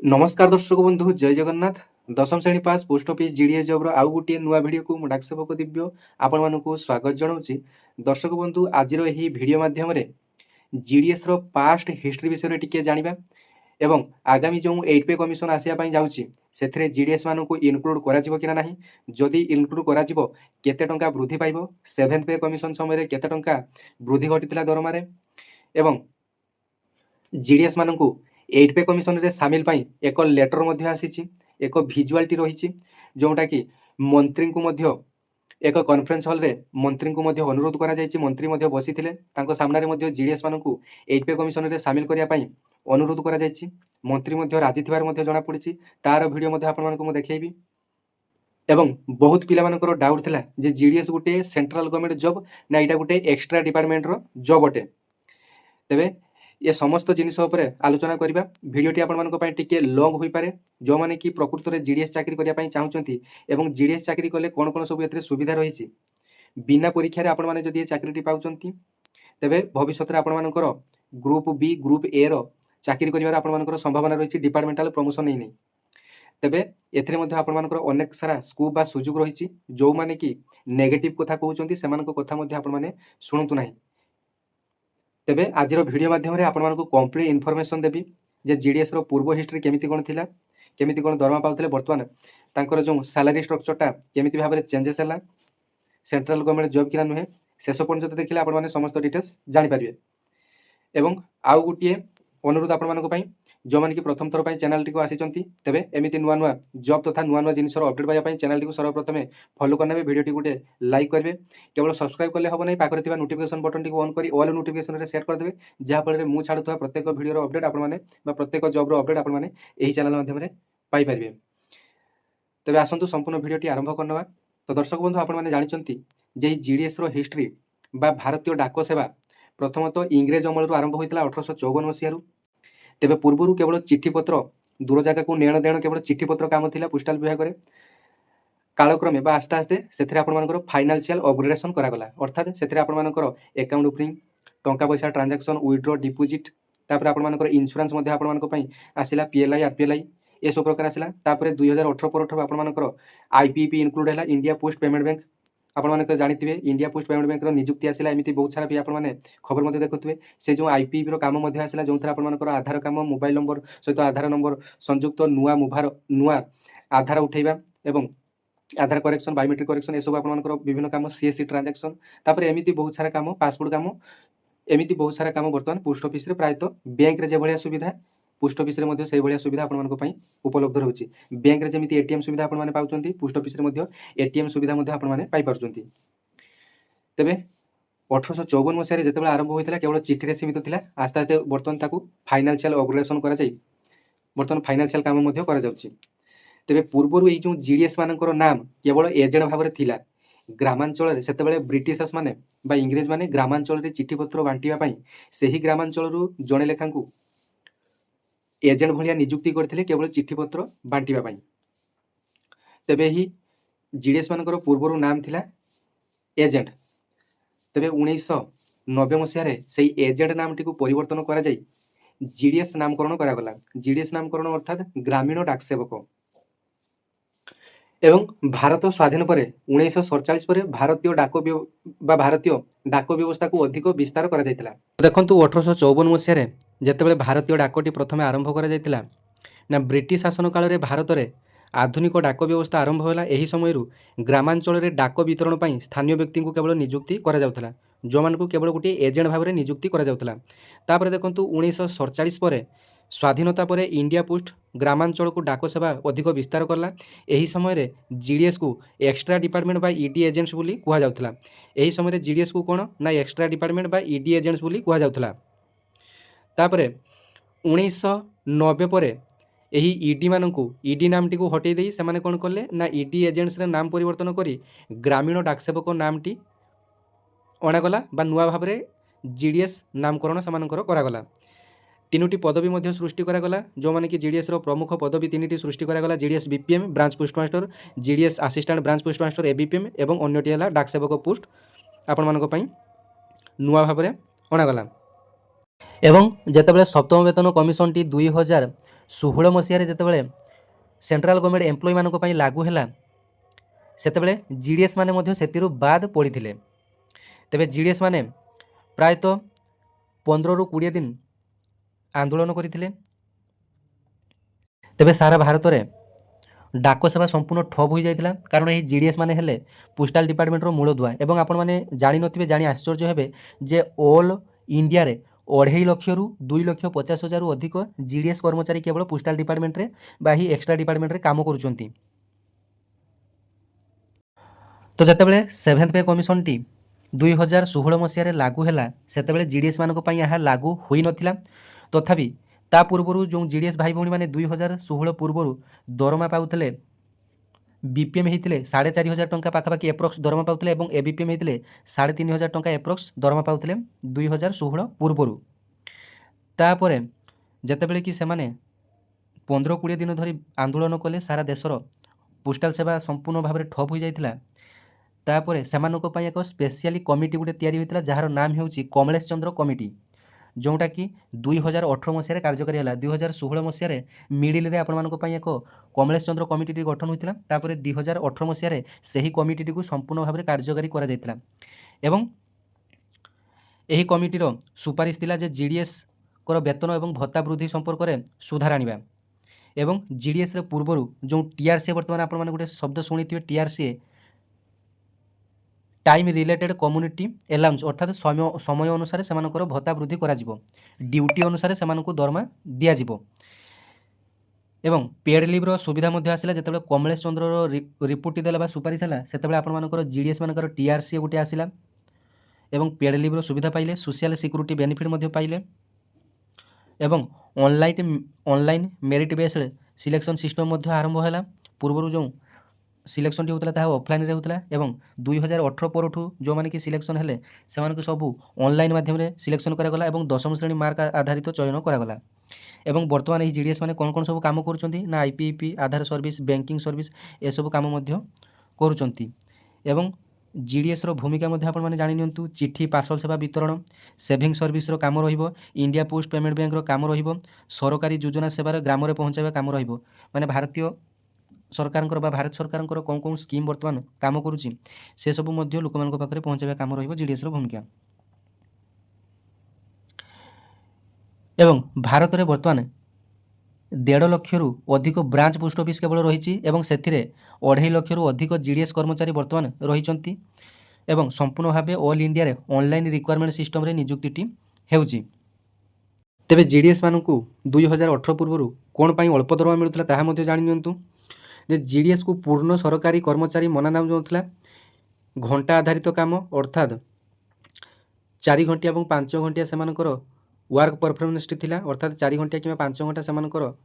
नमस्कार दर्शक बंधु जय जगन्नाथ। दशम श्रेणी पास पोस्ट ऑफिस जीडीएस जॉब आउ गोटे नुआ भिडियो को मु डाकसेवक दिव्य आपण मानकु स्वागत जनाऊँगी। दर्शक बंधु आज भिडियो माध्यम जीडीएस रो पास्ट हिस्ट्री विषय टिके जानिबा एवं आगामी जो 8 पे कमिशन आसिया पई जाउची सेथरे जीडीएस मानकु इनक्लूड करा जिवो कि नाही, जदि इनक्लूड करा जिवो केते टंका वृद्धि पाइबो, 7th पे कमिशन समय रे केते टंका वृद्धि घटितला दरमारे एवं जीडीएस मानकु 8 पे कमिशन रे शामिल पाई एक लेटर मध्य आसीची, एक भिजुआलटी रहिची जोटा कि मंत्री को मध्य एक कॉन्फ्रेंस हॉल रे मंत्री को मध्य अनुरोध करा जायछि। मंत्री मध्य बसिथिले तांको सामना रे मध्य जीडीएस मानकु 8 पे कमिशन रे शामिल करिया पाई अनुरोध करा जायछि। मंत्री मध्य राजी थिबार मध्य जणा पड़िछि। तार वीडियो मध्य आपण मानकु म देखेइबी एवं बहुत पिला मानकर डाउट थिला जे जीडीएस गुटे सेंट्रल गवर्नमेंट जॉब ना एटा गुटे एक्स्ट्रा डिपार्टमेंट रो जॉब अटे। तेबे ये समस्त जिनिस आलोचना करवा। भिडियोटी आपण टिके लंग हो पारे, जो मैंने कि प्रकृत में जीडीएस चाकरी करने चाहूँगी और जीडीएस चाकरी कले कौन कौन सब ये सुविधा रही बिना परीक्षा आपण मैंने जदि चाकरी पाँच तेरे भविष्य में आपर ग्रुप बी ग्रुप ए रो चाकरी कर संभावना रही डिपार्टमेंटाल प्रमोशन नहीं। तेबे एथिरे मध्य आपनकर अनेक सारा स्कोप बा सुযোগ रही जो माने कि नेगेटिव कथा कहउचंती सेमानको कथा मध्य आपण माने सुनतु नाही। तेबे आजिर वीडियो माध्यम आपण मानकु कंप्लीट इनफॉरमेशन देबी जे जीडीएस रो पूर्व हिस्ट्री केमिति कोन थिला, केमिति कोन दरमा पाउतले, वर्तमान तांकर जो सैलरी स्ट्रक्चरटा केमिति भाबरे चेंजेस हला, सेंट्रल गवर्नमेंट जॉब किना नुहे शेष पर्यंत देखिले आपण माने समस्त डिटेल्स जानि पारिबे। एवं आउ गुटिए अनुरोध आपण मानको पई जो माने कि प्रथम थर पई चैनल टिको आसीचंती तेबे एमिति नुआ नुआ जॉब तथा नुआ नुआ जिनिसर अपडेट पाइबा पई चैनल टिको सर्वप्रथमे फॉलो करनेबे, वीडियो टी गुटे लाइक करबे। केवल सब्सक्राइब करले हबो नै, पाखरे थिबा नोटिफिकेशन बटन टिको ऑन करी ऑल नोटिफिकेशन रे सेट कर देबे, जहा फल रे मु छाडुथवा प्रत्येक वीडियो रो अपडेट आपण माने बा प्रत्येक जॉब रो अपडेट आपण माने एही चैनल माध्यम रे पाई परिबे। तेबे आसंतु संपूर्ण वीडियो टी आरंभ करनवा। तो दर्शक बंधु आपण माने जानिचंती जे जीडीएस रो हिस्ट्री बा भारतीय डाक सेवा प्रथमतः इंग्रेज अमल आरंभ होता 1854 मसीह। तेबे पूर्व केवल चिठी पत्र दूर जगह को नेण देण केवल चिठी पत्र काम थिला पोस्टाल विभाग रे। कालक्रमे बा आस्ते आस्ते सेथरे आपण मानकर फाइनेंशियल अपग्रेडेशन करागला, अर्थात सेथरे आपण मानकर अकाउंट ओपनिंग, टंका पैसा ट्रांजैक्शन, विथड्रॉ, डिपोजिट, तापर आपण मानकर इंश्योरेंस मध्ये आपण मानक पई आसिला पीएलआई आरपीएलआई ए सब प्रकार आसिला। तापर 2018 परठो आपण मानकर आईपीपी इंक्लूड हैला, इंडिया पोस्ट पेमेंट बैंक आपण मानक जानिथिबे इंडिया पोस्ट पेमेंट बैंक रो नियुक्ति आसिला। एमिति बहुत सारा भी आपण माने खबर मध्ये देखुथिबे से जो आईपीपी रो काम मध्ये आसिला, जोंथरा आपण मानकर आधार काम, मोबाइल नंबर सहित आधार नंबर संयुक्त नुआ आधार उठेबा एवं आधार करेक्शन, बायोमेट्रिक करेक्शन ए सब आपण मानकर विभिन्न काम, सीएससी ट्रांजैक्शन, तापर एमिति बहुत सारा काम, पासपोर्ट काम, एमिति बहुत सारा काम वर्तमान पोस्ट ऑफिस रे प्रायतः बैंक रे जे भलिया सुविधा पोस्ट ऑफिस रे मध्ये सेही भलिया सुविधा आपण मानक पई उपलब्ध रहउची। बैंक रे जेमिति एटीएम सुविधा आपण माने पाउचंती, पोस्ट ऑफिस रे मध्ये एटीएम सुविधा मध्ये आपण माने पाई पारुचंती। तेबे 1854 मसीह जेतेबेला आरंभ होइतला केवल चिठी रे सीमित थिला, आस्ते आस्ते वर्तमान ताकू फाइनेंशियल अपग्रेडेशन करा जाई वर्तमान फाइनेंशियल काम मध्ये करा जाउची। तेबे पूर्वरु एई जो जीडीएस मानकर नाम केवल एजेंट भाव थिला। ग्रामांचल से ब्रिटिशर्स माने बा इंग्रेज माने ग्रामांचल रे चिठी पत्र बांटिबा पई सेही ग्रामांचल रु जणे लेखांकु एजेंट भलिया नियुक्ति करथिले केवल चिठी पत्र बांटिबा पई। तेबे ही जीडीएस मानकर पूर्वरु नाम थिला एजेंट। तेबे 1990 मसीह रे सेही एजेंट नामटी को परिवर्तन करा जाई जीडीएस नामकरण करा गला। जीडीएस नामकरण अर्थात ग्रामीण डाक सेवक। एवं भारत स्वाधीन पर 1947 पर भारतीय डाक व्यवस्था को अधिक विस्तार करा जायतिला। देखंतु 1854 मसीह जेतेबेले भारतीय डाकटी प्रथमे आरंभ करा जायतिला ना ब्रिटिश शासन काल रे भारत रे आधुनिक डाक व्यवस्था आरंभ होला। एही समय ग्रामांचल रे डाक वितरण पई स्थानीय व्यक्ति को केवल नियुक्ति करा जाउथला, जो मानकु केवल गोटे एजेंट भाव रे नियुक्ति करा जाउथला। तापर देखंतु 1947 पर स्वाधीनता पर इंडिया पोस्ट ग्रामांचल को डाक सेवा अधिक विस्तार करला। एही समय रे जीडीएस को एक्स्ट्रा डिपार्टमेंट बा ईडी एजेंट्स बोली कुहा जाउथला। एही समय रे जीडीएस को कोन ना एक्स्ट्रा डिपार्टमेंट बा ईडी एजेंट्स बोली कुहा जाउथला। तापरे 1990 पर एही ईडी मानकु ईडी नामटी को हटेई देई सेमाने कोन करले ना ईडी एजेंट्स रे नाम परिवर्तन करी ग्रामीण डाक सेवक नामटी अणागला बा नुआ भाव रे जीडीएस नामकरण सेमानकर करागला। तीनोटी पदवी मध्य सृष्टि करागला, जो माने कि जीडीएस रो प्रमुख पदवी तीनोटी सृष्टि करागला। GDS BPM branch postmaster, GDS assistant branch postmaster ABPM एवं अन्यटी हला डाक सेवक पोस्ट आपण मानक पई नुआ भाव रे अणागला। ଏବଂ ଯେତେବେଳେ ସପ୍ତମ ବେତନ କମିଶନଟି 2016 ମସିହାରେ ଯେତେବେଳେ ସେଣ୍ଟ୍ରାଲ ଗଭର୍ଣ୍ଣମେଣ୍ଟ ଏମ୍ପ୍ଲୟୀମାନଙ୍କ ପାଇଁ ଲାଗୁ ହେଲା, ସେତେବେଳେ ଜିଡ଼ିଏସ୍ ମାନେ ମଧ୍ୟ ସେଥିରୁ ବାଦ ପଡ଼ିଥିଲେ। ତେବେ ଜିଡ଼ିଏସ୍ ମାନେ ପ୍ରାୟତଃ 15ରୁ 20 ଦିନ ଆନ୍ଦୋଳନ କରିଥିଲେ। ତେବେ ସାରା ଭାରତରେ ଡାକ ସେବା ସମ୍ପୂର୍ଣ୍ଣ ଠପ୍ ହୋଇଯାଇଥିଲା, କାରଣ ଏହି ଜିଡ଼ିଏସ୍ ମାନେ ହେଲେ ପୋଷ୍ଟାଲ ଡିପାର୍ଟମେଣ୍ଟର ମୂଳଦୁଆ। ଏବଂ ଆପଣମାନେ ଜାଣିନଥିବେ, ଜାଣି ଆଶ୍ଚର୍ଯ୍ୟ ହେବେ ଯେ ଅଲ୍ ଇଣ୍ଡିଆରେ 2.5 ଲକ୍ଷରୁ 2,50,000ରୁ ଅଧିକ ଜିଡ଼ିଏସ୍ କର୍ମଚାରୀ କେବଳ ପୋଷ୍ଟାଲ ଡିପାର୍ଟମେଣ୍ଟରେ ବା ଏହି ଏକ୍ସଟ୍ରା ଡିପାର୍ଟମେଣ୍ଟରେ କାମ କରୁଛନ୍ତି। ତ ଯେତେବେଳେ 7th ପେ କମିଶନଟି 2016 ମସିହାରେ ଲାଗୁ ହେଲା, ସେତେବେଳେ ଜିଡ଼ିଏସ୍ ମାନଙ୍କ ପାଇଁ ଏହା ଲାଗୁ ହୋଇନଥିଲା। ତଥାପି ତା ପୂର୍ବରୁ ଯେଉଁ ଜିଡ଼ିଏସ୍ ଭାଇ ଭଉଣୀମାନେ 2016 ପୂର୍ବରୁ ଦରମା ପାଉଥିଲେ, ବିପିଏମ୍ ହେଇଥିଲେ 4,500 ଟଙ୍କା ପାଖାପାଖି ଏପ୍ରକ୍ସ ଦରମା ପାଉଥିଲେ ଏବଂ ଏବିପିଏମ୍ ହେଇଥିଲେ 3,500 ଟଙ୍କା ଏପ୍ରକ୍ସ ଦରମା ପାଉଥିଲେ 2016 ପୂର୍ବରୁ। ତାପରେ ଯେତେବେଳେ କି ସେମାନେ 15-20 ଦିନ ଧରି ଆନ୍ଦୋଳନ କଲେ, ସାରା ଦେଶର ପୋଷ୍ଟାଲ ସେବା ସମ୍ପୂର୍ଣ୍ଣ ଭାବରେ ଠପ୍ ହୋଇଯାଇଥିଲା। ତାପରେ ସେମାନଙ୍କ ପାଇଁ ଏକ ସ୍ପେଶିଆଲି କମିଟି ଗୋଟେ ତିଆରି ହୋଇଥିଲା, ଯାହାର ନାମ ହେଉଛି କମଳେଶ ଚନ୍ଦ୍ର କମିଟି, ଯେଉଁଟାକି 2018 ମସିହାରେ କାର୍ଯ୍ୟକାରୀ ହେଲା। 2016 ମସିହାରେ ମିଡ଼ିଲରେ ଆପଣମାନଙ୍କ ପାଇଁ ଏକ କମଳେଶ ଚନ୍ଦ୍ର କମିଟିଟି ଗଠନ ହୋଇଥିଲା। ତାପରେ 2018 ମସିହାରେ ସେହି କମିଟିଟିକୁ ସମ୍ପୂର୍ଣ୍ଣ ଭାବରେ କାର୍ଯ୍ୟକାରୀ କରାଯାଇଥିଲା। ଏବଂ ଏହି କମିଟିର ସୁପାରିଶ ଥିଲା ଯେ ଜିଡ଼ିଏସ୍ଙ୍କର ବେତନ ଏବଂ ଭତ୍ତା ବୃଦ୍ଧି ସମ୍ପର୍କରେ ସୁଧାର ଆଣିବା। ଏବଂ ଜିଡ଼ିଏସ୍ର ପୂର୍ବରୁ ଯେଉଁ ଟିଆର୍ସିଏ, ବର୍ତ୍ତମାନ ଆପଣମାନେ ଗୋଟେ ଶବ୍ଦ ଶୁଣିଥିବେ ଟିଆର୍ସିଏ, टाइम रिलेटेड कम्युनिटी एलाउंस, अर्थात समय अनुसार सेमानकर भत्ता वृद्धि कराजिबो, ड्यूटी अनुसार सेमानकु दरमा दियाजिबो। एवं पेड लिव्र सुविधा मध्य आसिला। जेतेबेले कमलेश चंद्र रिपोर्ट देला बा सुपारिश होला, सेतेबेले आपनमानकर जीडीएस मानकर टीआरसी गोटे आसिला एवं पेड लिव्र सुविधा पाइले, सोशल सिक्यूरिटी बेनिफिट मध्य पाइले एवं online merit based selection system मध्य आरंभ होला। पूर्वरु जो सिलेक्शन होता है ऑफलाइन रे होता एवं 2018 परठू जो माने कि सिलेक्शन हेले सेमानकु सबु ऑनलाइन माध्यम रे सिलेक्शन करागला एवं 10वीं श्रेणी मार्क आधारित चयन करागला। एवं बर्तमान ये जीडीएस माने कौन कौन सब काम करुचंती ना आईपीपी, आधार सर्विस, बैंकिंग सर्विस ए सब काम मध्य करुचंती। एवं जीडीएस रो भूमिका मध्य आपण माने जानि नियंतु। चिट्ठी पार्सल सेवा वितरण, सेविंग सर्विस रो काम रहिबो, इंडिया पोस्ट पेमेंट बैंक रो काम रहिबो, सरकारी योजना सेवा ग्राम रे पहुंचाइबा काम रहिबो। माने भारतीय सरकार भारत सरकार कौन कौन स्कीम बर्तमान काम करुच्ची से सब लोक मान पाखे पहुंचाइबा काम रहिबो जीडीएस रो भूमिका। एवं भारत में बर्तमान 1.5 लक्षरू अधिक ब्रांच पोस्ट ऑफिस केवल रही एवं से 2.5 लक्षरू अधिक जीडीएस कर्मचारी बर्तमान रही एवं संपूर्ण भाव ऑल इंडिया रे ऑनलाइन रिक्वायरमेंट सिस्टम रे नियुक्ति हेउची। तेबे जीडीएस मानकू 2018 पूर्व कौन पाई अल्प दरमा मिलुतला ताहा मध्ये जानि नियंतु। जे जीडीएस को पूर्ण सरकारी कर्मचारी मना नाम जाऊला घंटा आधारित काम, अर्थात 4 घंटिया और 5 घंटिया से वर्क परफॉर्मेंस थिला, अर्थात 4 घंटिया कि 5 घंटा से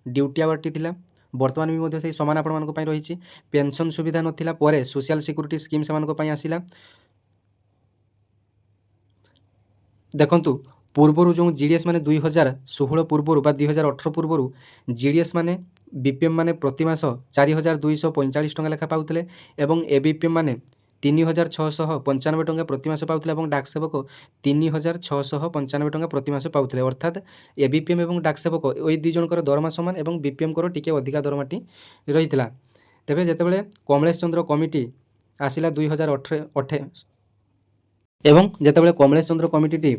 ड्यूटी आवर्टी थिला। बर्तमान भी से सामान आपण रही। पेंशन सुविधा नथिला, परे सोशल सिक्यूरिटी स्कीम से आसिला। देखंतु पूर्वर जो जीडीएस माने 2016 पूर्व बा 2018 पूर्व जीडीएस माने बीपीएम माने प्रति मास 4,245 टंका लेखा पाउतले एवं एबीपीएम माने 3,695 टंका प्रति मास पाउतले एवं डाक सेवक 3,695 टंका प्रति मास पाउतले। अर्थात एबीपीएम एवं डाक सेवक ओई दुई जनकर दरमा समान एवं बीपीएम कर टिके अधिका दरमाटी रहितला। तेबे जेतेबेले कमलेश चंद्र कमिटी आसिला 2018 एवं जेतेबेले कमलेश चंद्र कमिटी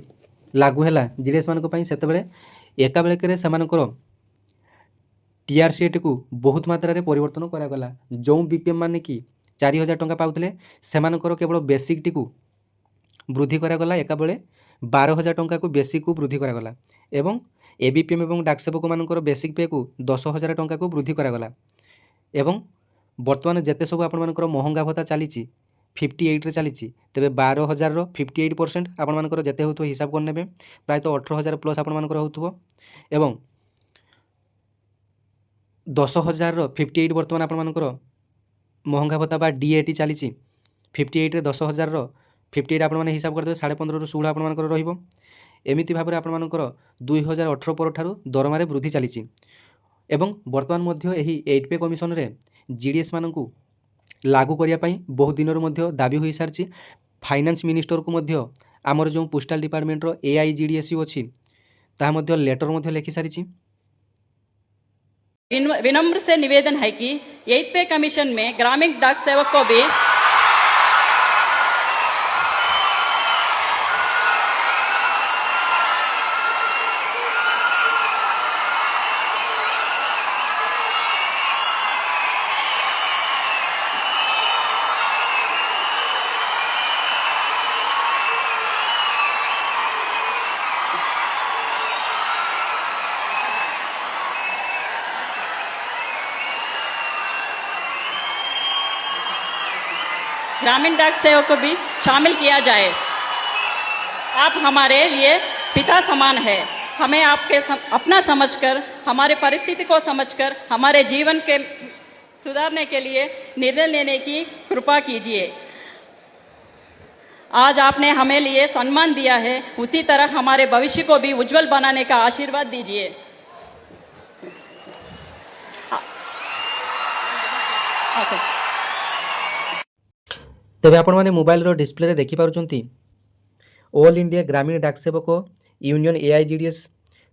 लागू है जीडीएस मान से एका बेलके सेमानकर टीआरसीए को बहुत मात्रा रे परिवर्तन करागला। जो बीपीएम माने कि 4,000 टंका पाउतले सेमानकर केवल बेसिक टी को वृद्धि करागला, एका बेले 12,000 टंका को बेसिक को वृद्धि करागला एवं एबीपीएम एवं डाक सेवक मानकर बेसिक पे को 10,000 टंका को वृद्धि करागला। एवं बर्तमान जेते सब आपण मानकर महंगा भत्ता चली 58 रे चली, तेबे 12,000 रो 58% आपण मानकर जेते होतो हिसाब कर नेबे प्रायतः 18,000 प्लस आपण मानकर होतो एवं 10,000 रो 58 बर्तमान आपण मानकर महंगा भत्ता बा डीएटी चली 58 रे 10,000 रो 58 आपण माने हिसाब कर देबे 15.5 ରୁ 16 आपण मानकर रहिबो। एमिति भाबरे आपण मानकर 2018 पर ठारू दरमा रे वृद्धि चली एवं बर्तमान मध्य एही 8 पे कमिशन रे जीडीएस मानकू लागू करिया पई बहुत दिन मध्य दाबी हो सारी। फाइनेंस मिनिस्टर को मध्य आमर जो पोस्टाल डिपार्टमेंट रो एआईजीडीएसयू अच्छी ତାହା ମଧ୍ୟ ଲେଟର ମଧ୍ୟ ଲେଖି ସାରିଛି। विनम्र से निवेदन है कि 8th पे कमीशन में ग्रामीण डाक सेवक को भी ग्रामीण डाक सेवक को भी शामिल किया जाए। आप हमारे लिए पिता समान है। हमें आपके अपना समझकर, हमारे परिस्थिति को समझकर हमारे जीवन के सुधारने के लिए निर्णय लेने की कृपा कीजिए। आज आपने हमें लिए सम्मान दिया है, उसी तरह हमारे भविष्य को भी उज्जवल बनाने का आशीर्वाद दीजिए। तेबे आपण माने मोबाइल रो डिस्प्ले रे देखि पारुचंती ऑल इंडिया ग्रामीण डाक सेवक यूनियन AIGDS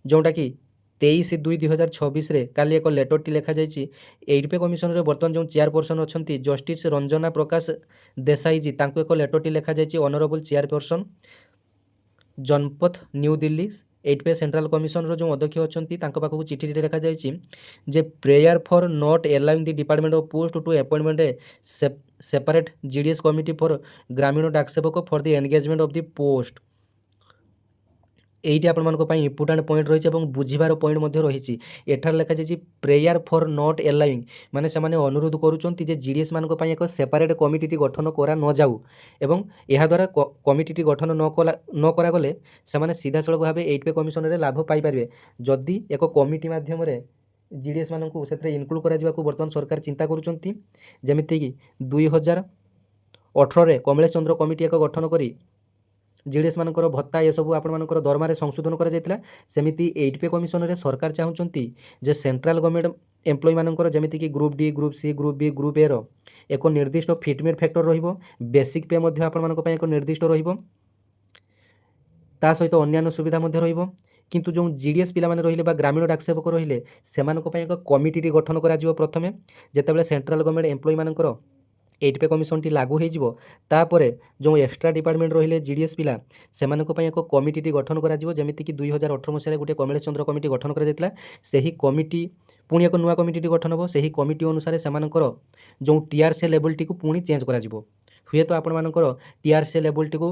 जोटा कि 23/2/2026 रे काली एक लेटरटी लिखा जाइछि। 8th पे कमिशन रे वर्तमान जो चेयरपर्सन अछंती जस्टिस रंजना प्रकाश देसाई जी तांको एक लेटरटी लिखा जाइछि। ऑनरेबल चेयरपर्सन जनपथ न्यू दिल्ली 8th पे सेंट्रल कमिशन रो जो अध्यक्ष अछंती तांको पाखु चिठी लिखा जाइछि जे prayer for not allowing the department of post to appointment a separate GDS committee for Gramin डाक Sevak for the engagement of the post. এইটি ଆପଣମାନଙ୍କ ପାଇଁ ଇମ୍ପୋର୍ଟାଣ୍ଟ ପଏଣ୍ଟ ରହିଛି ଏବଂ ବୁଝିବାର ପଏଣ୍ଟ ମଧ୍ୟ ରହିଛି। ଏଠାରେ ଲେଖାଯାଇଛି ପ୍ରେୟାର ଫର୍ ନଟ୍ ଏଲାଉଇଂ, ମାନେ ସେମାନେ ଅନୁରୋଧ କରୁଛନ୍ତି ଯେ GDS ମାନଙ୍କ ପାଇଁ ଏକ ସେପାରେଟ୍ କମିଟିଟି ଗଠନ କରା ନଯାଉ ଏବଂ ଏହାଦ୍ୱାରା କମିଟିଟି ଗଠନ ନ କରାଗଲେ ସେମାନେ ସିଧାସଳଖ ଭାବେ 8th ପେ କମିଶନରେ ଲାଭ ପାଇପାରିବେ। ଯଦି ଏକ କମିଟି ମାଧ୍ୟମରେ GDS ମାନଙ୍କୁ ସେଥିରେ ଇନକ୍ଲୁଡ୍ କରାଯିବାକୁ ବର୍ତ୍ତମାନ ସରକାର ଚିନ୍ତା କରୁଛନ୍ତି, ଯେମିତିକି 2018ରେ କମଳେଶ ଚନ୍ଦ୍ର କମିଟି ଏକ ଗଠନ କରି GDS ମାନଙ୍କର ଭତ୍ତା ଏସବୁ ଆପଣମାନଙ୍କର ଦରମାରେ ସଂଶୋଧନ କରାଯାଇଥିଲା। ସେମିତି 8th ପେ କମିଶନରେ ସରକାର ଚାହୁଁଛନ୍ତି ଯେ ସେଣ୍ଟ୍ରାଲ ଗଭର୍ଣ୍ଣମେଣ୍ଟ ଏମ୍ପ୍ଲୟି ମାନଙ୍କର ଯେମିତିକି group D, group C, group B, group A ର ଏକ ନିର୍ଦ୍ଦିଷ୍ଟ ଫିଟମେଣ୍ଟ ଫ୍ୟାକ୍ଟର ରହିବ। ବେସିକ୍ ପେ ମଧ୍ୟ ଆପଣମାନଙ୍କ ପାଇଁ ଏକ ନିର୍ଦ୍ଦିଷ୍ଟ ରହିବ, ତା ସହିତ ଅନ୍ୟାନ୍ୟ ସୁବିଧା ମଧ୍ୟ ରହିବ। କିନ୍ତୁ ଯେଉଁ GDS ପିଲାମାନେ ରହିଲେ ବା ଗ୍ରାମୀଣ ଡାକ ସେବକ ରହିଲେ ସେମାନଙ୍କ ପାଇଁ ଏକ କମିଟିଟି ଗଠନ କରାଯିବ। ପ୍ରଥମେ ଯେତେବେଳେ ସେଣ୍ଟ୍ରାଲ ଗଭର୍ଣ୍ଣମେଣ୍ଟ ଏମ୍ପ୍ଲୟି ମାନଙ୍କର 8th ପେ କମିଶନଟି ଲାଗୁ ହୋଇଯିବ, ତାପରେ ଯେଉଁ ଏକ୍ସଟ୍ରା ଡିପାର୍ଟମେଣ୍ଟ ରହିଲେ GDS ପିଲା ସେମାନଙ୍କ ପାଇଁ ଏକ କମିଟିଟି ଗଠନ କରାଯିବ। ଯେମିତିକି 2018 ମସିହାରେ ଗୋଟିଏ କମଳେଶ ଚନ୍ଦ୍ର କମିଟି ଗଠନ କରାଯାଇଥିଲା। ସେହି କମିଟି ପୁଣି ଏକ ନୂଆ କମିଟିଟି ଗଠନ ହେବ। ସେହି କମିଟି ଅନୁସାରେ ସେମାନଙ୍କର ଯେଉଁ TRC ଲେଭେଲଟିକୁ ପୁଣି ଚେଞ୍ଜ କରାଯିବ। ହୁଏତ ଆପଣମାନଙ୍କର TRC ଲେଭେଲଟିକୁ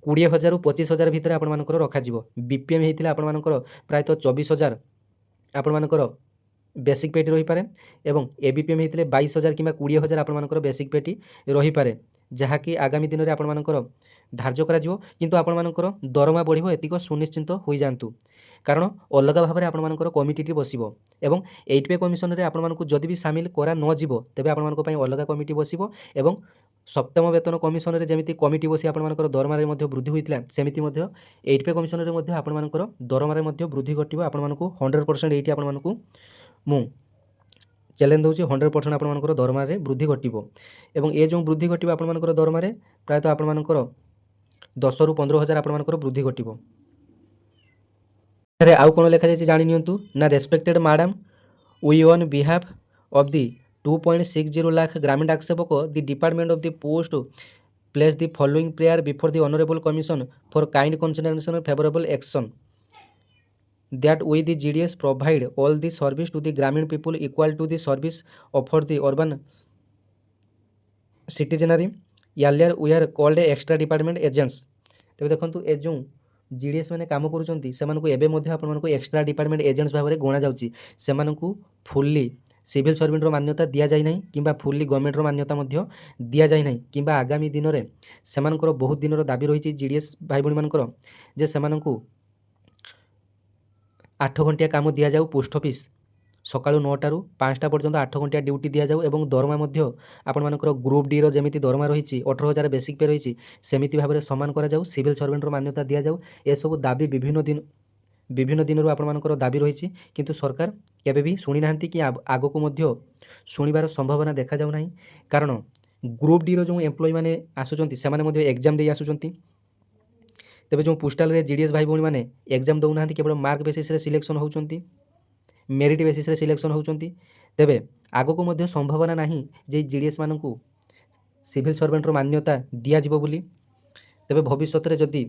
20,000ରୁ 25,000 ଭିତରେ ଆପଣମାନଙ୍କର ରଖାଯିବ। BPM ହେଇଥିଲେ ଆପଣମାନଙ୍କର ପ୍ରାୟତଃ 24,000 ଆପଣମାନଙ୍କର बेसिक पेटी रही पारे एवं ABPM होते 22,000 कि 20,000 आपंकर बेसिक पेटी रही पारे, जहाँकि आगामी दिन में आपंकर धार्य किंतु आपंकर दरमा बढ़ो एतिक सुनिश्चिंत हो जातु, कारण अलग भाव में आपंकर कमिटी बसिब एवं 8th पे कमिशन में आपको जदि भी सामिल करा नजिब तेज आप अलग कमिटी बसिब एवं सप्तम वेतन कमिशन में जमी कमिटी बसी आपंकर दरमा वृद्धि होता सेमती 8th पे कमिशन में आपंकर दरमा वृद्धि घटो। आपको 100% ये आपको मु चैलेंज दूसरी 100% आपंकर दरमा वृद्धि घटो एवं ये जो वृद्धि घटो आपंकर दरमा प्रायतः आपंकर 10,000 ରୁ 15,000 आपंकर वृद्धि घटो। आउ कौन लिखा जाए जानी ना, respected madam, we on behalf of the 2.60 lakh ग्रामीण डाक सेवक the department of the post place the following prayer before the honourable commission for kind consideration favourable action that we the GDS provide all the service to the Grameen people equal to the service offered the urban citizenry. Earlier we are called extra department agents. तेज देखो ए जो GDS मैंने काम करुँच से extra department agents भाव में गणा जाऊँगी, से फुल्ली सिविल सर्वेंटर मान्यता दि जाए ना कि फुल्ली गवर्नमेंटर मान्यता दि जाए ना कि आगामी दिन में से बहुत दिन दाबी रही GDS भाई भाई मानकर जे से 8 घंटिया काम दि जाऊ पोस्ट ऑफिस सकाळु 9टा ରୁ 5टा पर्यंत 8 घंटिया ड्यूटी दि जाऊ एवं दरमा आपणमानकर ग्रुप डी रो जमिति दरमा रही 18,000 बेसिक पे रही सेमिति भाव में समान करा जाऊ, सिविल सर्वेंटर मान्यता दि जाऊ। ए सब दाबी विभिन्न दिन आपणमानकर दाबी रही किंतु सरकार केबे भी शुणी नाहंती कि आगो को मध्य शुणिबार संभावना देखा जाऊ नाही, कारण ग्रुप डी रो जो एम्प्लॉय माने आसुचंती से माने मध्य एग्जाम दे आसुचंती ତେବେ ଯେଉଁ ପୋଷ୍ଟାଲରେ ଜିଡ଼ିଏସ୍ ଭାଇ ଭଉଣୀମାନେ ଏକ୍ଜାମ୍ ଦେଉନାହାନ୍ତି, କେବଳ ମାର୍କ ବେସିସ୍ରେ ସିଲେକ୍ସନ୍ ହେଉଛନ୍ତି, ମେରିଟ୍ ବେସିସ୍ରେ ସିଲେକ୍ସନ୍ ହେଉଛନ୍ତି, ତେବେ ଆଗକୁ ମଧ୍ୟ ସମ୍ଭାବନା ନାହିଁ ଯେ ଜିଡ଼ିଏସ୍ ମାନଙ୍କୁ ସିଭିଲ୍ ସର୍ଭେଣ୍ଟର ମାନ୍ୟତା ଦିଆଯିବ ବୋଲି। ତେବେ ଭବିଷ୍ୟତରେ ଯଦି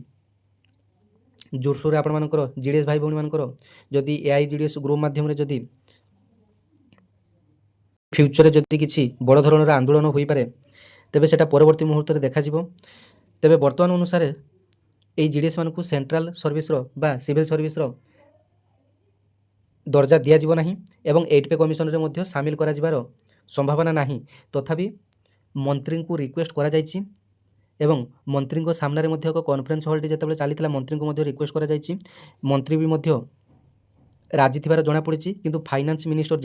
ଜୋରସୋରରେ ଆପଣମାନଙ୍କର ଜିଡ଼ିଏସ୍ ଭାଇ ଭଉଣୀମାନଙ୍କର ଯଦି AIGDS ଗ୍ରୁପ୍ ମାଧ୍ୟମରେ ଯଦି ଫ୍ୟୁଚରରେ ଯଦି କିଛି ବଡ଼ ଧରଣର ଆନ୍ଦୋଳନ ହୋଇପାରେ, ତେବେ ସେଟା ପରବର୍ତ୍ତୀ ମୁହୂର୍ତ୍ତରେ ଦେଖାଯିବ। ତେବେ ବର୍ତ୍ତମାନ ଅନୁସାରେ এই ଜିଡ଼ିଏସ୍ ମାନଙ୍କୁ ସେଣ୍ଟ୍ରାଲ ସର୍ଭିସର ବା ସିଭିଲ୍ ସର୍ଭିସର ଦର୍ଜା ଦିଆଯିବ ନାହିଁ ଏବଂ 8 ପେ କମିଶନରେ ମଧ୍ୟ ସାମିଲ କରାଯିବାର ସମ୍ଭାବନା ନାହିଁ। ତଥାପି ମନ୍ତ୍ରୀଙ୍କୁ ରିକ୍ୱେଷ୍ଟ କରାଯାଇଛି ଏବଂ ମନ୍ତ୍ରୀଙ୍କ ସାମ୍ନାରେ ମଧ୍ୟ ଏକ କନଫରେନ୍ସ ହଲ୍ଟି ଯେତେବେଳେ ଚାଲିଥିଲା, ମନ୍ତ୍ରୀଙ୍କୁ ମଧ୍ୟ ରିକ୍ୱେଷ୍ଟ କରାଯାଇଛି। ମନ୍ତ୍ରୀ ବି ମଧ୍ୟ ରାଜି ଥିବାର ଜଣାପଡ଼ିଛି, କିନ୍ତୁ ଫାଇନାନ୍ସ ମିନିଷ୍ଟର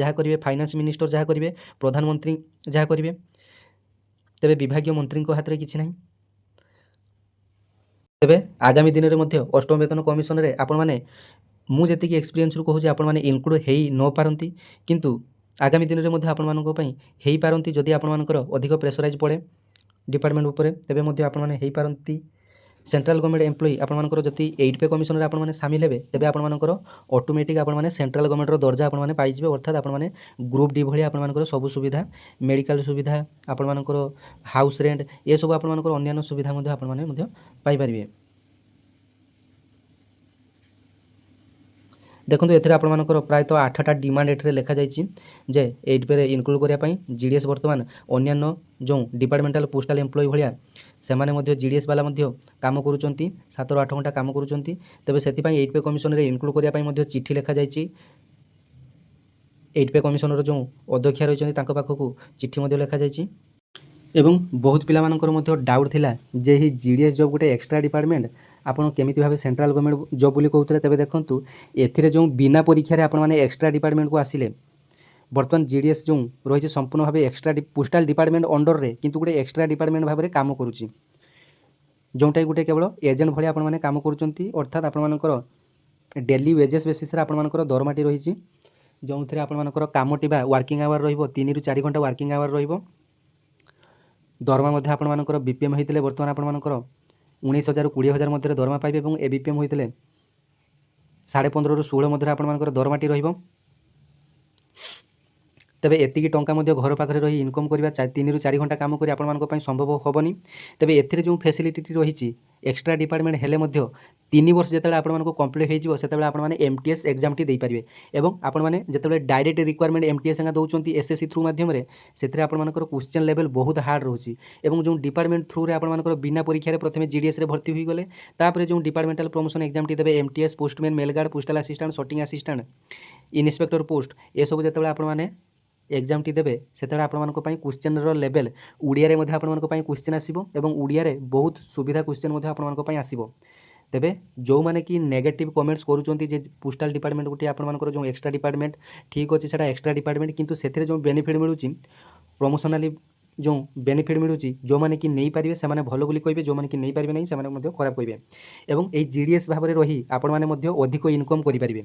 ଯାହା କରିବେ, ପ୍ରଧାନମନ୍ତ୍ରୀ ଯାହା କରିବେ, ତେବେ ବିଭାଗୀୟ ମନ୍ତ୍ରୀଙ୍କ ହାତରେ କିଛି ନାହିଁ। ତେବେ ଆଗାମୀ ଦିନରେ ମଧ୍ୟ ଅଷ୍ଟମ ବେତନ କମିଶନରେ ଆପଣମାନେ, ମୁଁ ଯେତିକି ଏକ୍ସପିରିଏନ୍ସରୁ କହୁଛି, ଆପଣମାନେ ଇନକ୍ଲୁଡ଼ ହେଇ ନ ପାରନ୍ତି, କିନ୍ତୁ ଆଗାମୀ ଦିନରେ ମଧ୍ୟ ଆପଣମାନଙ୍କ ପାଇଁ ହେଇପାରନ୍ତି। ଯଦି ଆପଣମାନଙ୍କର ଅଧିକ ପ୍ରେସରାଇଜ୍ ପଡ଼େ ଡିପାର୍ଟମେଣ୍ଟ ଉପରେ, ତେବେ ମଧ୍ୟ ଆପଣମାନେ ହେଇପାରନ୍ତି ସେଣ୍ଟ୍ରାଲ ଗଭର୍ଣ୍ଣମେଣ୍ଟ ଏମ୍ପ୍ଲୟି। ଆପଣମାନଙ୍କର ଯଦି 8 ପେ କମିଶନରେ ଆପଣମାନେ ସାମିଲ ହେବେ, ତେବେ ଆପଣମାନଙ୍କର ଅଟୋମେଟିକ୍ ଆପଣମାନେ ସେଣ୍ଟ୍ରାଲ ଗଭର୍ଣ୍ଣମେଣ୍ଟର ଦର୍ଜା ଆପଣମାନେ ପାଇଯିବେ। ଅର୍ଥାତ୍ ଆପଣମାନେ ଗ୍ରୁପ୍ ଡି ଭଳିଆ ଆପଣମାନଙ୍କର ସବୁ ସୁବିଧା, ମେଡ଼ିକାଲ ସୁବିଧା, ଆପଣମାନଙ୍କର ହାଉସ୍ ରେଣ୍ଟ, ଏସବୁ ଆପଣମାନଙ୍କର ଅନ୍ୟାନ୍ୟ ସୁବିଧା ମଧ୍ୟ ଆପଣମାନେ ମଧ୍ୟ ପାଇପାରିବେ। ଦେଖନ୍ତୁ, ଏଥିରେ ଆପଣମାନଙ୍କର ପ୍ରାୟତଃ 8ଟା ଡିମାଣ୍ଡ ଏଥିରେ ଲେଖାଯାଇଛି ଯେ 8 ପେରେ ଇନକ୍ଲୁଡ଼ କରିବା ପାଇଁ। ଜିଡ଼ିଏସ୍ ବର୍ତ୍ତମାନ ଅନ୍ୟାନ୍ୟ ଯେଉଁ ଡିପାର୍ଟମେଣ୍ଟାଲ ପୋଷ୍ଟାଲ ଏମ୍ପ୍ଲୟି ଭଳିଆ ସେମାନେ ମଧ୍ୟ ଜିଡ଼ିଏସ୍ ବାଲା ମଧ୍ୟ କାମ କରୁଛନ୍ତି, 7ରୁ 8 ଘଣ୍ଟା କାମ କରୁଛନ୍ତି। ତେବେ ସେଥିପାଇଁ 8 ପେ କମିଶନରେ ଇନକ୍ଲୁଡ଼ କରିବା ପାଇଁ ମଧ୍ୟ ଚିଠି ଲେଖାଯାଇଛି। 8 ପେ କମିଶନର ଯେଉଁ ଅଧ୍ୟକ୍ଷା ରହିଛନ୍ତି ତାଙ୍କ ପାଖକୁ ଚିଠି ମଧ୍ୟ ଲେଖାଯାଇଛି। ଏବଂ ବହୁତ ପିଲାମାନଙ୍କର ମଧ୍ୟ ଡାଉଟ୍ ଥିଲା ଯେ ଏହି ଜିଡ଼ିଏସ୍ ଜବ୍ ଗୋଟେ ଏକ୍ସଟ୍ରା ଡିପାର୍ଟମେଣ୍ଟ, ଆପଣ କେମିତି ଭାବେ ସେଣ୍ଟ୍ରାଲ ଗଭର୍ଣ୍ଣମେଣ୍ଟ ଜବ୍ ବୋଲି କହୁଥିଲେ। ତେବେ ଦେଖନ୍ତୁ, ଏଥିରେ ଯେଉଁ ବିନା ପରୀକ୍ଷାରେ ଆପଣମାନେ ଏକ୍ସଟ୍ରା ଡିପାର୍ଟମେଣ୍ଟକୁ ଆସିଲେ, ବର୍ତ୍ତମାନ ଜିଡ଼ିଏସ୍ ଯେଉଁ ରହିଛି ସମ୍ପୂର୍ଣ୍ଣ ଭାବେ ଏକ୍ସଟ୍ରା ପୋଷ୍ଟାଲ ଡିପାର୍ଟମେଣ୍ଟ ଅଣ୍ଡରରେ, କିନ୍ତୁ ଗୋଟେ ଏକ୍ସଟ୍ରା ଡିପାର୍ଟମେଣ୍ଟ ଭାବରେ କାମ କରୁଛି, ଯେଉଁଟାକି ଗୋଟେ କେବଳ ଏଜେଣ୍ଟ ଭଳି ଆପଣମାନେ କାମ କରୁଛନ୍ତି। ଅର୍ଥାତ୍ ଆପଣମାନଙ୍କର ଡେଲି ୱେଜେସ୍ ବେସିସ୍ରେ ଆପଣମାନଙ୍କର ଦରମାଟି ରହିଛି, ଯେଉଁଥିରେ ଆପଣମାନଙ୍କର କାମଟି ବା ୱାର୍କିଂ ଆୱାର ରହିବ 3ରୁ 4 ଘଣ୍ଟା ୱାର୍କିଂ ଆୱାର ରହିବ। ଦରମା ମଧ୍ୟ ଆପଣମାନଙ୍କର BPM ହୋଇଥିଲେ ବର୍ତ୍ତମାନ ଆପଣମାନଙ୍କର 19,000ରୁ 20,000 ମଧ୍ୟରେ ଦରମା ପାଇବେ ଏବଂ ABPM ହୋଇଥିଲେ 15.5ରୁ 16 ମଧ୍ୟରେ ଆପଣମାନଙ୍କର ଦରମାଟି ରହିବ। ତେବେ ଏତିକି ଟଙ୍କା ମଧ୍ୟ ଘର ପାଖରେ ରହି ଇନକମ୍ କରିବା 3ରୁ 4 ଘଣ୍ଟା କାମ କରି ଆପଣମାନଙ୍କ ପାଇଁ ସମ୍ଭବ ହେବନି। ତେବେ ଏଥିରେ ଯେଉଁ ଫ୍ୟାସିଲିଟିଟି ରହିଛି, ଏକ୍ସଟ୍ରା ଡିପାର୍ଟମେଣ୍ଟ ହେଲେ ମଧ୍ୟ 3 ବର୍ଷ ଯେତେବେଳେ ଆପଣମାନଙ୍କୁ କମ୍ପ୍ଲିଟ୍ ହୋଇଯିବ, ସେତେବେଳେ ଆପଣମାନେ MTS ଏକ୍ଜାମଟି ଦେଇପାରିବେ। ଏବଂ ଆପଣମାନେ ଯେତେବେଳେ ଡାଇରେକ୍ଟ ରିକ୍ୱାରମେଣ୍ଟ MTS ଦେଉଛନ୍ତି SSC ଥ୍ରୁ ମାଧ୍ୟମରେ, ସେଥିରେ ଆପଣମାନଙ୍କର କ୍ୱେଶ୍ଚନ୍ ଲେଭେଲ୍ ବହୁତ ହାର୍ଡ଼ ରହୁଛି। ଏବଂ ଯେଉଁ ଡିପାର୍ଟମେଣ୍ଟ ଥ୍ରୁରେ ଆପଣମାନଙ୍କର ବିନା ପରୀକ୍ଷାରେ ପ୍ରଥମେ GDSରେ ଭର୍ତ୍ତି ହୋଇଗଲେ, ତାପରେ ଯେଉଁ ଡିପାର୍ଟମେଣ୍ଟାଲ ପ୍ରମୋସନ୍ ଏକ୍ଜାମଟି ଦେବେ, MTS, postman, mail guard, postal assistant, sorting assistant, inspector post, ଏସବୁ ଯେତେବେଳେ ଆପଣମାନେ ଏକ୍ଜାମଟି ଦେବେ, ସେତେବେଳେ ଆପଣମାନଙ୍କ ପାଇଁ କ୍ୱେଶ୍ଚନ୍ର ଲେଭେଲ୍ ଓଡ଼ିଆରେ ମଧ୍ୟ ଆପଣମାନଙ୍କ ପାଇଁ କ୍ୱେଶ୍ଚନ୍ ଆସିବ ଏବଂ ଓଡ଼ିଆରେ ବହୁତ ସୁବିଧା କ୍ୱେଶ୍ଚନ୍ ମଧ୍ୟ ଆପଣମାନଙ୍କ ପାଇଁ ଆସିବ। ତେବେ ଯେଉଁମାନେ କି ନେଗେଟିଭ୍ କମେଣ୍ଟସ୍ କରୁଛନ୍ତି ଯେ ପୋଷ୍ଟାଲ ଡିପାର୍ଟମେଣ୍ଟ ଗୋଟିଏ ଆପଣମାନଙ୍କର ଯେଉଁ ଏକ୍ସଟ୍ରା ଡିପାର୍ଟମେଣ୍ଟ, ଠିକ୍ ଅଛି ସେଇଟା ଏକ୍ସଟ୍ରା ଡିପାର୍ଟମେଣ୍ଟ, କିନ୍ତୁ ସେଥିରେ ଯେଉଁ ବେନିଫିଟ୍ ମିଳୁଛି, ପ୍ରମୋସନାଲି ଯେଉଁ ବେନିଫିଟ୍ ମିଳୁଛି, ଯେଉଁମାନେ କି ନେଇପାରିବେ ସେମାନେ ଭଲ ବୋଲି କହିବେ, ଯେଉଁମାନେ କି ନେଇପାରିବେ ନାହିଁ ସେମାନେ ମଧ୍ୟ ଖରାପ କହିବେ। ଏବଂ ଏହି GDS ଭାବରେ ରହି ଆପଣମାନେ ମଧ୍ୟ ଅଧିକ ଇନକମ୍ କରିପାରିବେ,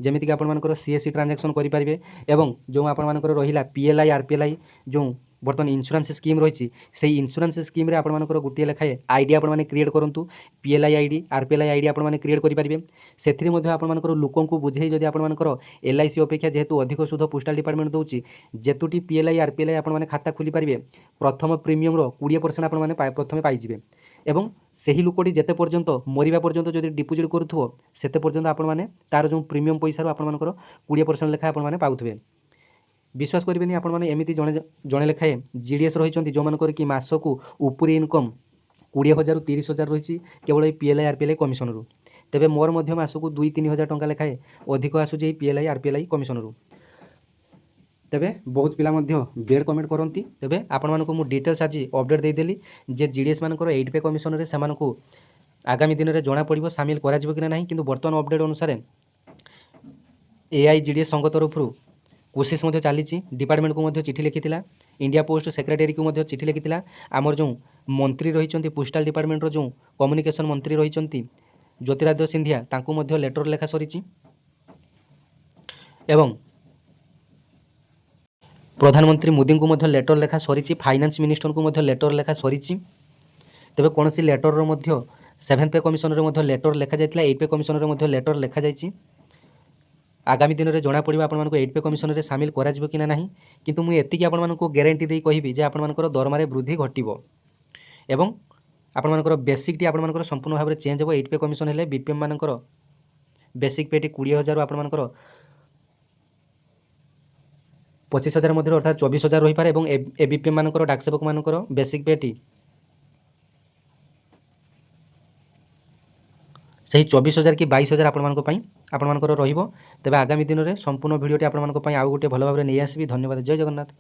ଯେମିତିକି ଆପଣମାନଙ୍କର CSC ଟ୍ରାଞ୍ଜାକ୍ସନ୍ କରିପାରିବେ। ଏବଂ ଯେଉଁ ଆପଣମାନଙ୍କର ରହିଲା PLI, RPLI ଯେଉଁ ବର୍ତ୍ତମାନ ଇନ୍ସୁରାନ୍ସ ସ୍କିମ୍ ରହିଛି, ସେହି ଇନ୍ସୁରାନ୍ସ ସ୍କିମ୍ରେ ଆପଣମାନଙ୍କର ଗୋଟିଏ ଲେଖାଏଁ ID ଆପଣମାନେ କ୍ରିଏଟ୍ କରନ୍ତୁ। PLI ID, RPLI ID ଆପଣମାନେ କ୍ରିଏଟ୍ କରିପାରିବେ। ସେଥିରେ ମଧ୍ୟ ଆପଣମାନଙ୍କର ଲୋକଙ୍କୁ ବୁଝେଇ ଯଦି ଆପଣମାନଙ୍କର LIC ଅପେକ୍ଷା ଯେହେତୁ ଅଧିକ ସୁଧ ପୋଷ୍ଟାଲ ଡିପାର୍ଟମେଣ୍ଟ ଦେଉଛି, ଯେତୋଟି PLI, RPLI ଆପଣମାନେ ଖାତା ଖୋଲିପାରିବେ, ପ୍ରଥମ ପ୍ରିମିୟମର 20% ଆପଣମାନେ ପ୍ରଥମେ ପାଇଯିବେ। ଏବଂ ସେହି ଲୋକଟି ଯେତେ ପର୍ଯ୍ୟନ୍ତ ମରିବା ପର୍ଯ୍ୟନ୍ତ ଯଦି ଡିପୋଜିଟ୍ କରୁଥିବ, ସେତେ ପର୍ଯ୍ୟନ୍ତ ଆପଣମାନେ ତା'ର ଯେଉଁ ପ୍ରିମିୟମ୍ ପଇସାରୁ ଆପଣମାନଙ୍କର 20% ଲେଖାଏଁ ଆପଣମାନେ ପାଉଥିବେ। ବିଶ୍ୱାସ କରିବେନି, ଆପଣମାନେ ଏମିତି ଜଣେ ଲେଖାଏଁ GDS ରହିଛନ୍ତି ଯେଉଁମାନଙ୍କର କି ମାସକୁ ଉପରି ଇନକମ୍ 20,000ରୁ 30,000 ରହିଛି କେବଳ ଏଇ PLI, RPLI କମିଶନରୁ। ତେବେ ମୋର ମଧ୍ୟ ମାସକୁ 2-3 ହଜାର ଟଙ୍କା ଲେଖାଏଁ ଅଧିକ ଆସୁଛି ଏଇ PLI, RPLI କମିଶନରୁ। ତେବେ ବହୁତ ପିଲା ମଧ୍ୟ ବେଡ୍ କମେଣ୍ଟ କରନ୍ତି। ତେବେ ଆପଣମାନଙ୍କୁ ମୁଁ ଡିଟେଲ୍ସ ଆଜି ଅପଡେଟ୍ ଦେଇଦେଲି ଯେ GDS ମାନଙ୍କର 8 ପେ କମିଶନରେ ସେମାନଙ୍କୁ ଆଗାମୀ ଦିନରେ ଜଣାପଡ଼ିବ ସାମିଲ କରାଯିବ କି ନାହିଁ। କିନ୍ତୁ ବର୍ତ୍ତମାନ ଅପଡେଟ୍ ଅନୁସାରେ AIGDS ସଂଘ ତରଫରୁ କୋସିସ୍ ମଧ୍ୟ ଚାଲିଛି। ଡିପାର୍ଟମେଣ୍ଟକୁ ମଧ୍ୟ ଚିଠି ଲେଖିଥିଲା, ଇଣ୍ଡିଆ ପୋଷ୍ଟ ସେକ୍ରେଟାରୀକୁ ମଧ୍ୟ ଚିଠି ଲେଖିଥିଲା। ଆମର ଯେଉଁ ମନ୍ତ୍ରୀ ରହିଛନ୍ତି ପୋଷ୍ଟାଲ ଡିପାର୍ଟମେଣ୍ଟର ଯେଉଁ କମ୍ୟୁନିକେସନ୍ ମନ୍ତ୍ରୀ ରହିଛନ୍ତି ଜ୍ୟୋତିରାଦିତ୍ୟ ସିନ୍ଧିଆ, ତାଙ୍କୁ ମଧ୍ୟ ଲେଟର ଲେଖା ସରିଛି। ଏବଂ ପ୍ରଧାନମନ୍ତ୍ରୀ ମୋଦିଙ୍କୁ ମଧ୍ୟ ଲେଟର ଲେଖା ସରିଛି, ଫାଇନାନ୍ସ ମିନିଷ୍ଟରଙ୍କୁ ମଧ୍ୟ ଲେଟର ଲେଖା ସରିଛି। ତେବେ କୌଣସି ଲେଟରର ମଧ୍ୟ 7 पे कमिशनर मध्य लेटर लिखा जाइतिला 8 पे कमिशनर मध्य लेटर लिखा जाइछि आगामी दिन में जना पड़ा आपण 8 पे कमिशनर सामिल करा जिवो कि ना नहीं किंतु मुझे एतिकी आपण मानकु ग्यारंटी दे कहबी जे आपण मानकर दरमारे वृद्धि घटिबो एवं आपण मानकर बेसिक टी आपण मानकर संपूर्ण भाव में चेंज हो 8 पे कमिशन हेले बीपीएम मानकर बेसिक पेटी 20,000 आपण मानकर 25,000 मध्य अर्थात 24,000 रही पारे एवं एबीपीएम मानकर डाक सेवक मानकर बेसिक पेटी से 24,000 कि 22,000 आपण मानकर रहिबो। तेबे आगामी दिन में संपूर्ण भिडियोटी आपण मानक पई आउ गोटे भल भाव में नहीं आसबि। धन्यवाद। जय जगन्नाथ।